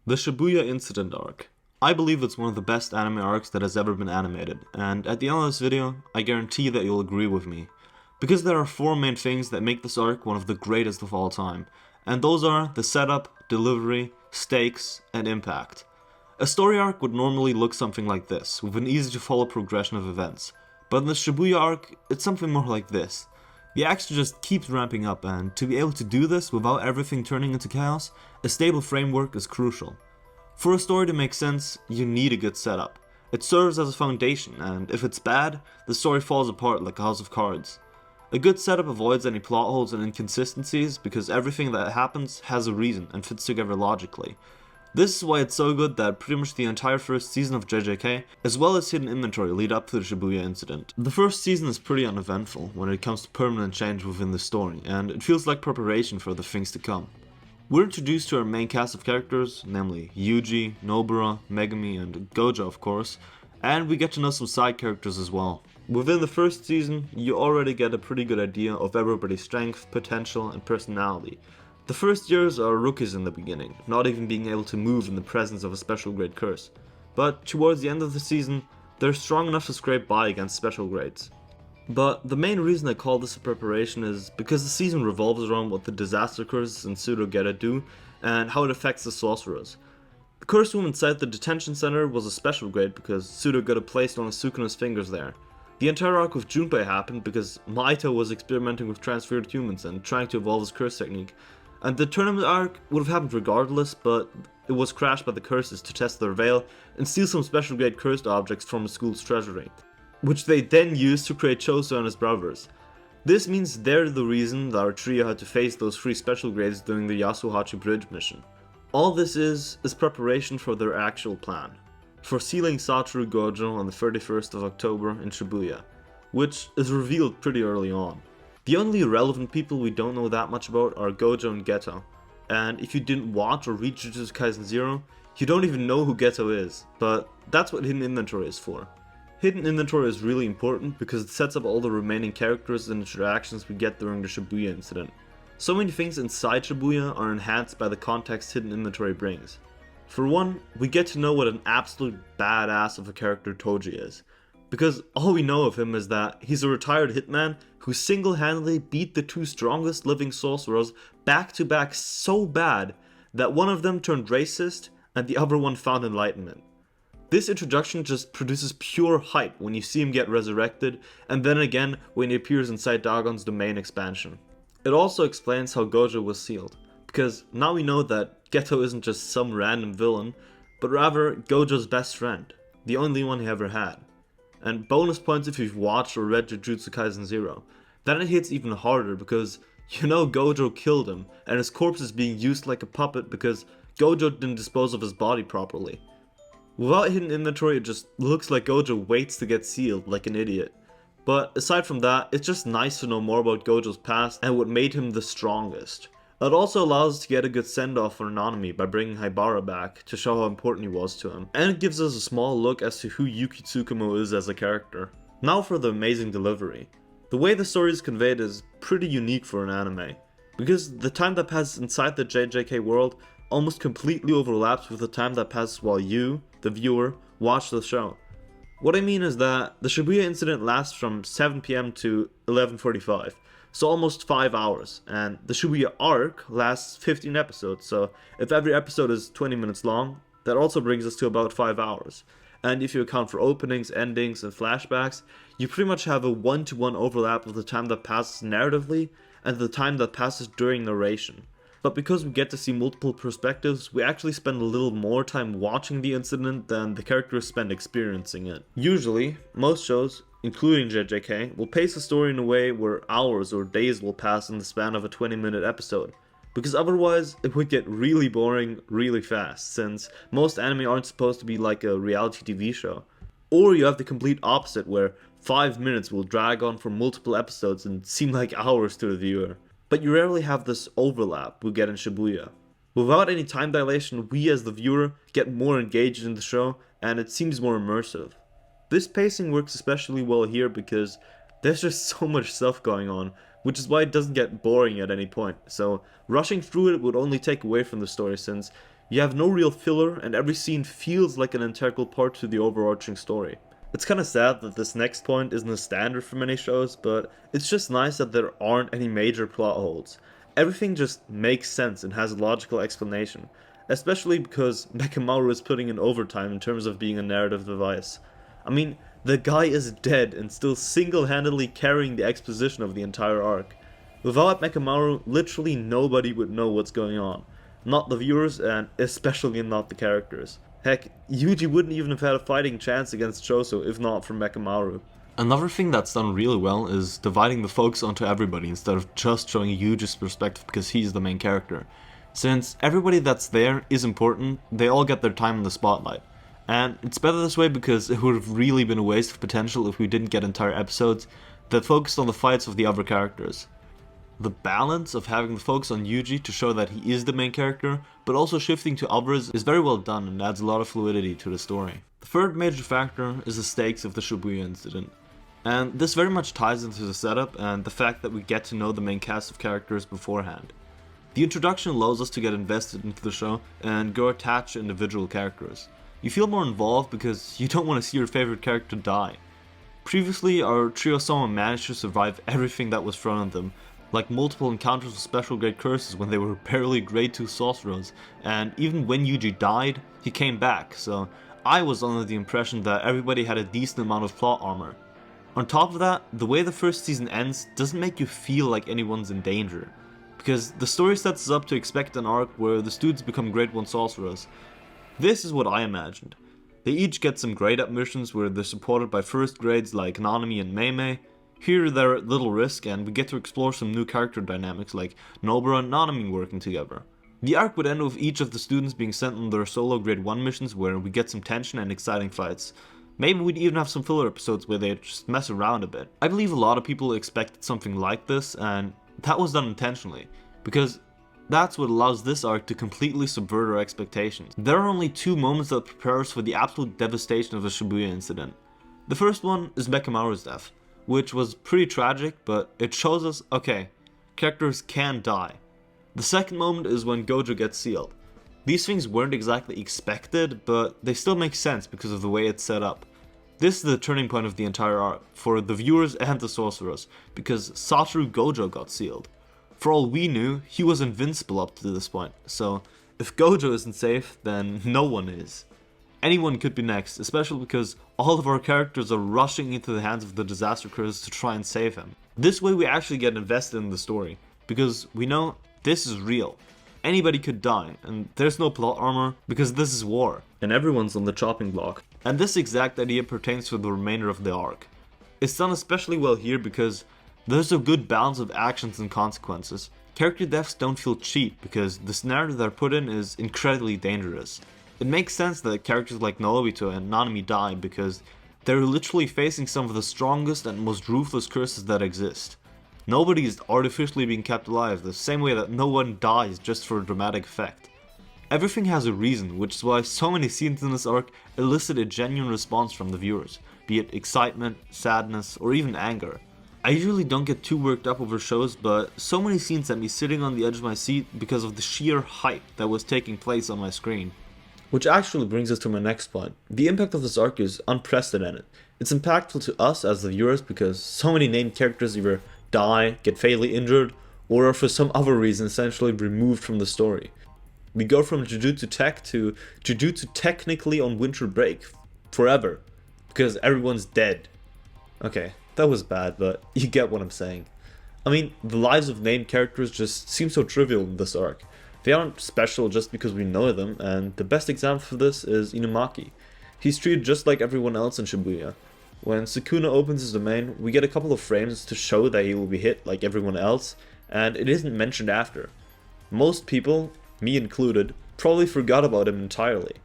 The Shibuya Incident arc. I believe it's one of the best anime arcs that has ever been animated, and at the end of this video, I guarantee that you'll agree with me. Because there are four main things that make this arc one of the greatest of all time, and those are the setup, delivery, stakes, and impact. A story arc would normally look something like this, with an easy to follow progression of events, but in the Shibuya arc, it's something more like this. The action just keeps ramping up, and to be able to do this without everything turning into chaos, a stable framework is crucial. For a story to make sense, you need a good setup. It serves as a foundation, and if it's bad, the story falls apart like a house of cards. A good setup avoids any plot holes and inconsistencies because everything that happens has a reason and fits together logically. This is why it's so good that pretty much the entire first season of JJK, as well as hidden inventory, lead up to the Shibuya Incident. The first season is pretty uneventful when it comes to permanent change within the story, and it feels like preparation for the things to come. We're introduced to our main cast of characters, namely Yuji, Nobara, Megumi, and Gojo of course, and we get to know some side characters as well. Within the first season, you already get a pretty good idea of everybody's strength, potential, and personality. The first years are rookies in the beginning, not even being able to move in the presence of a special grade curse. But towards the end of the season, they're strong enough to scrape by against special grades. But the main reason I call this a preparation is because the season revolves around what the disaster curses in Surogeta do and how it affects the sorcerers. The cursed room inside the detention center was a special grade because Surogeta placed on Sukuna's fingers there. The entire arc with Junpei happened because Maito was experimenting with transferred humans and trying to evolve his curse technique. And the tournament arc would have happened regardless, but it was crashed by the curses to test their veil and steal some special grade cursed objects from the school's treasury, which they then used to create Choso and his brothers. This means they're the reason that our trio had to face those three special grades during the Yasuhachi Bridge mission. All this is preparation for their actual plan, for sealing Satoru Gojo on the 31st of October in Shibuya, which is revealed pretty early on. The only relevant people we don't know that much about are Gojo and Geto, and if you didn't watch or read Jujutsu Kaisen 0, you don't even know who Geto is, but that's what hidden inventory is for. Hidden inventory is really important because it sets up all the remaining characters and interactions we get during the Shibuya incident. So many things inside Shibuya are enhanced by the context hidden inventory brings. For one, we get to know what an absolute badass of a character Toji is, because all we know of him is that he's a retired hitman who single-handedly beat the two strongest living sorcerers back to back so bad that one of them turned racist and the other one found enlightenment. This introduction just produces pure hype when you see him get resurrected, and then again when he appears inside Dagon's domain expansion. It also explains how Gojo was sealed, because now we know that Geto isn't just some random villain, but rather Gojo's best friend, the only one he ever had. And bonus points if you've watched or read Jujutsu Kaisen 0. Then it hits even harder because you know Gojo killed him, and his corpse is being used like a puppet because Gojo didn't dispose of his body properly. Without hidden inventory, it just looks like Gojo waits to get sealed like an idiot. But aside from that, it's just nice to know more about Gojo's past and what made him the strongest. It also allows us to get a good send-off for Nanami by bringing Haibara back to show how important he was to him. And it gives us a small look as to who Yuki Tsukumo is as a character. Now for the amazing delivery. The way the story is conveyed is pretty unique for an anime, because the time that passes inside the JJK world almost completely overlaps with the time that passes while you, the viewer, watch the show. What I mean is that the Shibuya incident lasts from 7 PM to 11:45, so almost 5 hours, and the Shibuya Arc lasts 15 episodes, so if every episode is 20 minutes long, that also brings us to about 5 hours. And if you account for openings, endings, and flashbacks, you pretty much have a one-to-one overlap of the time that passes narratively and the time that passes during narration. But because we get to see multiple perspectives, we actually spend a little more time watching the incident than the characters spend experiencing it. Usually, most shows, including JJK, will pace the story in a way where hours or days will pass in the span of a 20-minute episode, because otherwise it would get really boring really fast, since most anime aren't supposed to be like a reality TV show. Or you have the complete opposite where 5 minutes will drag on for multiple episodes and seem like hours to the viewer. But you rarely have this overlap we get in Shibuya. Without any time dilation, we as the viewer get more engaged in the show and it seems more immersive. This pacing works especially well here because there's just so much stuff going on, which is why it doesn't get boring at any point. So rushing through it would only take away from the story since You have no real filler, and every scene feels like an integral part to the overarching story. It's kinda sad that this next point isn't a standard for many shows, but it's just nice that there aren't any major plot holes. Everything just makes sense and has a logical explanation, especially because Mechamaru is putting in overtime in terms of being a narrative device. I mean, the guy is dead and still single-handedly carrying the exposition of the entire arc. Without Mechamaru, literally nobody would know what's going on. Not the viewers, and especially not the characters. Heck, Yuji wouldn't even have had a fighting chance against Choso if not for Mechamaru. Another thing that's done really well is dividing the focus onto everybody instead of just showing Yuji's perspective because he's the main character. Since everybody that's there is important, they all get their time in the spotlight. And it's better this way because it would have really been a waste of potential if we didn't get entire episodes that focused on the fights of the other characters. The balance of having the focus on Yuji to show that he is the main character, but also shifting to others is very well done and adds a lot of fluidity to the story. The third major factor is the stakes of the Shibuya Incident. And this very much ties into the setup and the fact that we get to know the main cast of characters beforehand. The introduction allows us to get invested into the show and grow attached to individual characters. You feel more involved because you don't want to see your favorite character die. Previously, our trio Soma managed to survive everything that was thrown at them, like multiple encounters with special grade curses when they were barely grade 2 sorcerers, and even when Yuji died, he came back, so I was under the impression that everybody had a decent amount of plot armor. On top of that, the way the first season ends doesn't make you feel like anyone's in danger, because the story sets us up to expect an arc where the students become grade 1 sorcerers. This is what I imagined. They each get some grade up missions where they're supported by first grades like Nanami and Meimei. Here they're at little risk and we get to explore some new character dynamics like Nobara and Nanami working together. The arc would end with each of the students being sent on their solo grade 1 missions where we get some tension and exciting fights. Maybe we'd even have some filler episodes where they just mess around a bit. I believe a lot of people expected something like this, and that was done intentionally, because that's what allows this arc to completely subvert our expectations. There are only two moments that prepare us for the absolute devastation of the Shibuya Incident. The first one is Mechamaru's death, which was pretty tragic, but it shows us, okay, characters can die. The second moment is when Gojo gets sealed. These things weren't exactly expected, but they still make sense because of the way it's set up. This is the turning point of the entire arc, for the viewers and the sorcerers, because Satoru Gojo got sealed. For all we knew, he was invincible up to this point, so if Gojo isn't safe, then no one is. Anyone could be next, especially because all of our characters are rushing into the hands of the disaster curse to try and save him. This way we actually get invested in the story, because we know this is real. Anybody could die, and there's no plot armor because this is war, and everyone's on the chopping block. And this exact idea pertains to the remainder of the arc. It's done especially well here because there's a good balance of actions and consequences. Character deaths don't feel cheap because the scenario they're put in is incredibly dangerous. It makes sense that characters like Noobito and Nanami die because they're literally facing some of the strongest and most ruthless curses that exist. Nobody is artificially being kept alive the same way that no one dies just for a dramatic effect. Everything has a reason, which is why so many scenes in this arc elicit a genuine response from the viewers, be it excitement, sadness, or even anger. I usually don't get too worked up over shows, but so many scenes had me sitting on the edge of my seat because of the sheer hype that was taking place on my screen. Which actually brings us to my next point. The impact of this arc is unprecedented. It's impactful to us as the viewers because so many named characters either die, get fatally injured, or are for some other reason essentially removed from the story. We go from Jujutsu Tech to Jujutsu technically on winter break, forever, because everyone's dead. Okay, that was bad, but you get what I'm saying. I mean, the lives of named characters just seem so trivial in this arc. They aren't special just because we know them, and the best example for this is Inumaki. He's treated just like everyone else in Shibuya. When Sukuna opens his domain, we get a couple of frames to show that he will be hit like everyone else, and it isn't mentioned after. Most people, me included, probably forgot about him entirely.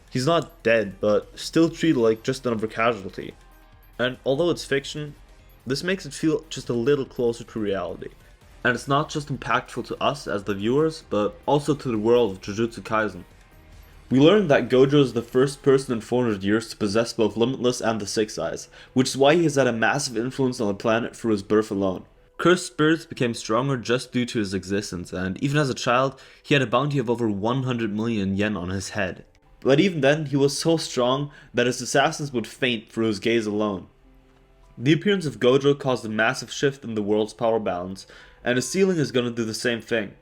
He's not dead, but still treated like just another casualty. And although it's fiction, this makes it feel just a little closer to reality. And it's not just impactful to us as the viewers, but also to the world of Jujutsu Kaisen. We learned that Gojo is the first person in 400 years to possess both Limitless and the Six Eyes, which is why he has had a massive influence on the planet through his birth alone. Cursed spirits became stronger just due to his existence, and even as a child, he had a bounty of over 100 million yen on his head. But even then, he was so strong that his assassins would faint through his gaze alone. The appearance of Gojo caused a massive shift in the world's power balance, and his ceiling is gonna do the same thing.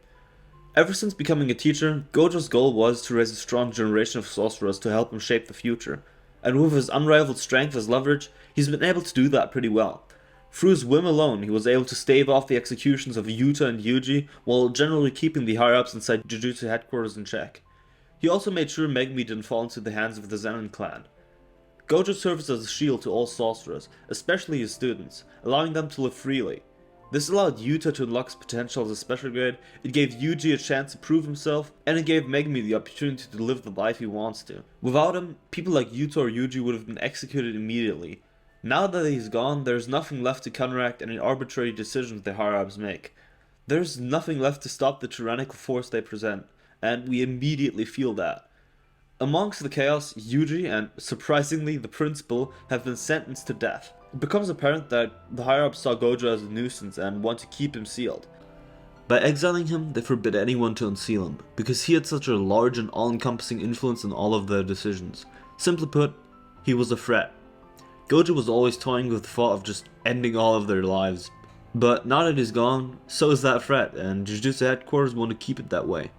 Ever since becoming a teacher, Gojo's goal was to raise a strong generation of sorcerers to help him shape the future, and with his unrivaled strength as leverage, he's been able to do that pretty well. Through his whim alone, he was able to stave off the executions of Yuta and Yuji, while generally keeping the higher-ups inside Jujutsu headquarters in check. He also made sure Megumi didn't fall into the hands of the Zenin clan. Gojo serves as a shield to all sorcerers, especially his students, allowing them to live freely. This allowed Yuta to unlock his potential as a special grade, it gave Yuji a chance to prove himself, and it gave Megumi the opportunity to live the life he wants to. Without him, people like Yuta or Yuji would have been executed immediately. Now that he's gone, there's nothing left to counteract any arbitrary decisions the higher-ups make. There's nothing left to stop the tyrannical force they present, and we immediately feel that. Amongst the chaos, Yuji and, surprisingly, the principal have been sentenced to death. It becomes apparent that the higher-ups saw Gojo as a nuisance and want to keep him sealed. By exiling him, they forbid anyone to unseal him, because he had such a large and all-encompassing influence in all of their decisions. Simply put, he was a threat. Gojo was always toying with the thought of just ending all of their lives. But now that he's gone, so is that threat, and Jujutsu headquarters want to keep it that way.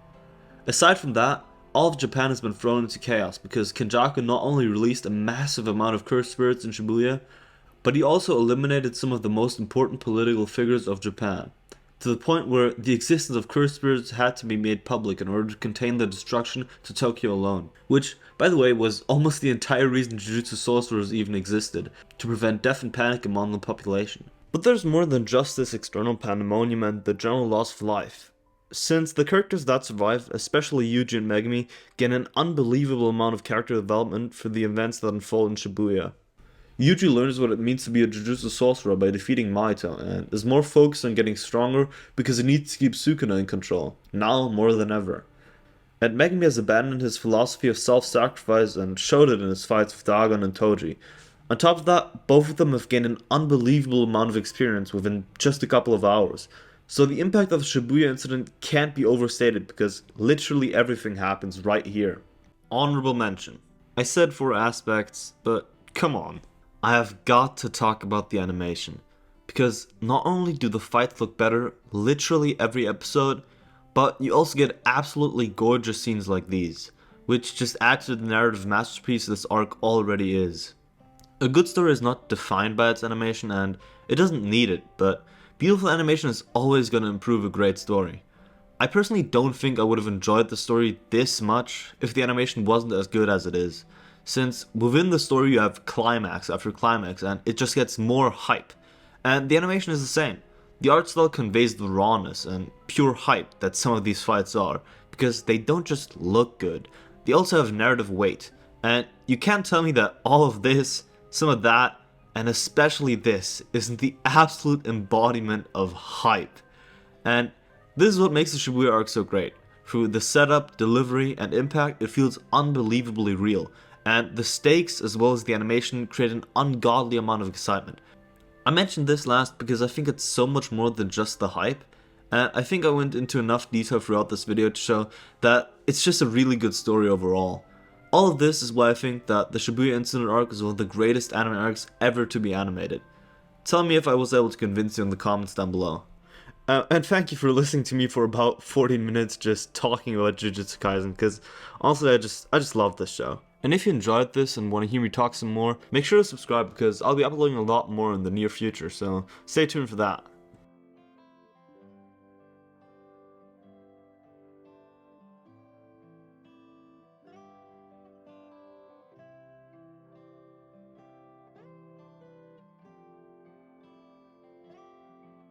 Aside from that, all of Japan has been thrown into chaos because Kenjaku not only released a massive amount of cursed spirits in Shibuya, but he also eliminated some of the most important political figures of Japan, to the point where the existence of cursed spirits had to be made public in order to contain the destruction to Tokyo alone. Which, by the way, was almost the entire reason Jujutsu sorcerers even existed, to prevent death and panic among the population. But there's more than just this external pandemonium and the general loss of life. Since the characters that survive, especially Yuji and Megumi, gain an unbelievable amount of character development for the events that unfold in Shibuya. Yuji learns what it means to be a Jujutsu sorcerer by defeating Maito, and is more focused on getting stronger because he needs to keep Sukuna in control, now more than ever. And Megumi has abandoned his philosophy of self-sacrifice and showed it in his fights with Dagon and Toji. On top of that, both of them have gained an unbelievable amount of experience within just a couple of hours. So the impact of the Shibuya Incident can't be overstated because literally everything happens right here. Honorable mention. I said 4 aspects, but come on. I have got to talk about the animation. Because not only do the fights look better literally every episode, but you also get absolutely gorgeous scenes like these, which just add to the narrative masterpiece this arc already is. A good story is not defined by its animation and it doesn't need it, but beautiful animation is always going to improve a great story. I personally don't think I would have enjoyed the story this much if the animation wasn't as good as it is, since within the story you have climax after climax and it just gets more hype, and the animation is the same. The art style conveys the rawness and pure hype that some of these fights are, because they don't just look good, they also have narrative weight, and you can't tell me that all of this, some of that, and especially this isn't the absolute embodiment of hype. And this is what makes the Shibuya arc so great. Through the setup, delivery, and impact, it feels unbelievably real, and the stakes as well as the animation create an ungodly amount of excitement. I mentioned this last because I think it's so much more than just the hype, and I think I went into enough detail throughout this video to show that it's just a really good story overall. All of this is why I think that the Shibuya Incident arc is one of the greatest anime arcs ever to be animated. Tell me if I was able to convince you in the comments down below. And thank you for listening to me for about 40 minutes just talking about Jujutsu Kaisen, because honestly I just love this show. And if you enjoyed this and want to hear me talk some more, make sure to subscribe because I'll be uploading a lot more in the near future, so stay tuned for that.